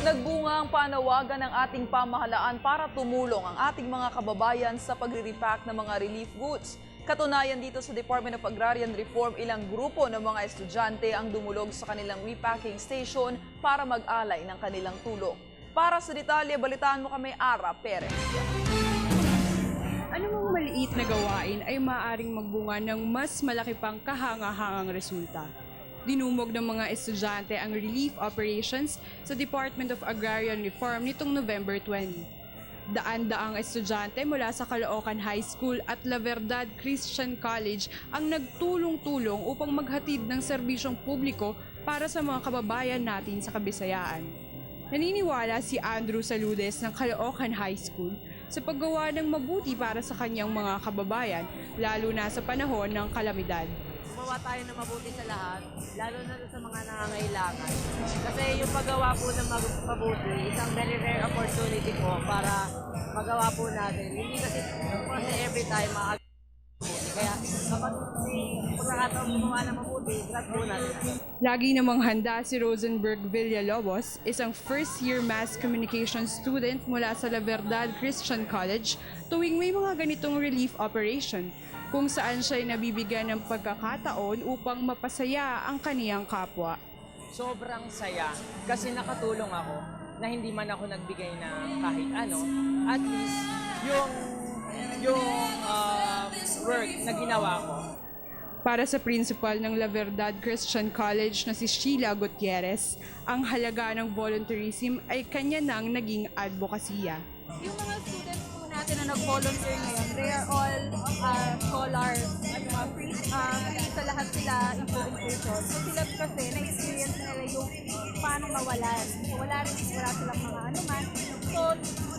Nagbunga ang panawagan ng ating pamahalaan para tumulong ang ating mga kababayan sa pagre-repack ng mga relief goods. Katunayan dito sa Department of Agrarian Reform, ilang grupo ng mga estudyante ang dumulog sa kanilang repacking station para mag-alay ng kanilang tulong. Para sa detalye, balitaan mo kami, Ara Perez. Anumang maliit na gawain ay maaaring magbunga ng mas malaki pang kahanga-hangang resulta. Dinumog ng mga estudyante ang relief operations sa Department of Agrarian Reform nitong November 20. Daan-daang estudyante mula sa Caloocan High School at La Verdad Christian College ang nagtulong-tulong upang maghatid ng serbisyong publiko para sa mga kababayan natin sa Kabisayaan. Naniniwala si Andrew Saludes ng Caloocan High School sa paggawa ng mabuti para sa kanyang mga kababayan, lalo na sa panahon ng kalamidad. Gumawa tayo ng mabuti sa lahat, lalo na sa mga nangangailangan. Kasi yung paggawa po ng mabuti, isang very rare opportunity po para magawa po natin. Hindi kasi every time mabuti. Kaya kapag pagkakataon gumawa ng mabuti, grab po natin. Lagi namang handa si Rosenberg Villalobos, isang first-year mass communication student mula sa La Verdad Christian College, tuwing may mga ganitong relief operation, kung saan siya ay nabibigyan ng pagkakataon upang mapasaya ang kaniyang kapwa. Sobrang saya kasi nakatulong ako na hindi man ako nagbigay ng kahit ano, at least yung work na ginawa ko. Para sa principal ng La Verdad Christian College na si Sheila Gutierrez, ang halaga ng volunteerism ay kanya nang naging advokasya. Yung mga students po natin na nag-volunteer ngayon, they are all scholars, free sa lahat sila implementation. So sila kasi na-experience nila yung paano mawalan. Wala silang mga anuman. So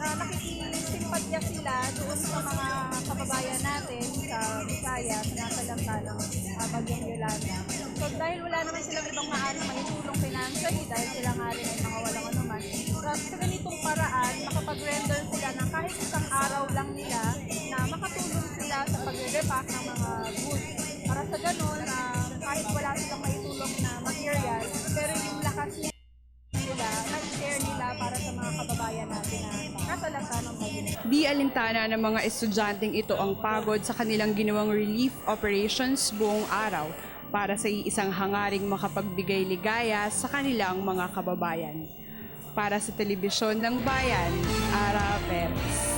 nakikisimpatya sila doon sa mga kababayan natin sa Visayas na nasalanta ng Bagyong Yolanda. So dahil wala naman silang ibang maaaring maitulong financially, dahil sila nga rin ay mga walang anuman, sa ganitong paraan, makapag-render sila ng kahit isang araw lang nila na makatulong sila sa pag-repack ng mga goods. Para sa ganun, kahit wala silang maitulong na material, pero yung lakas nila, na-share nila para sa mga kababayan natin na nasalanta ng bagyo. Di alintana ng mga estudyanteng ito ang pagod sa kanilang ginawang relief operations buong araw para sa iisang hangaring makapagbigay ligaya sa kanilang mga kababayan. Para sa Telebisyon ng Bayan, Ara Perez.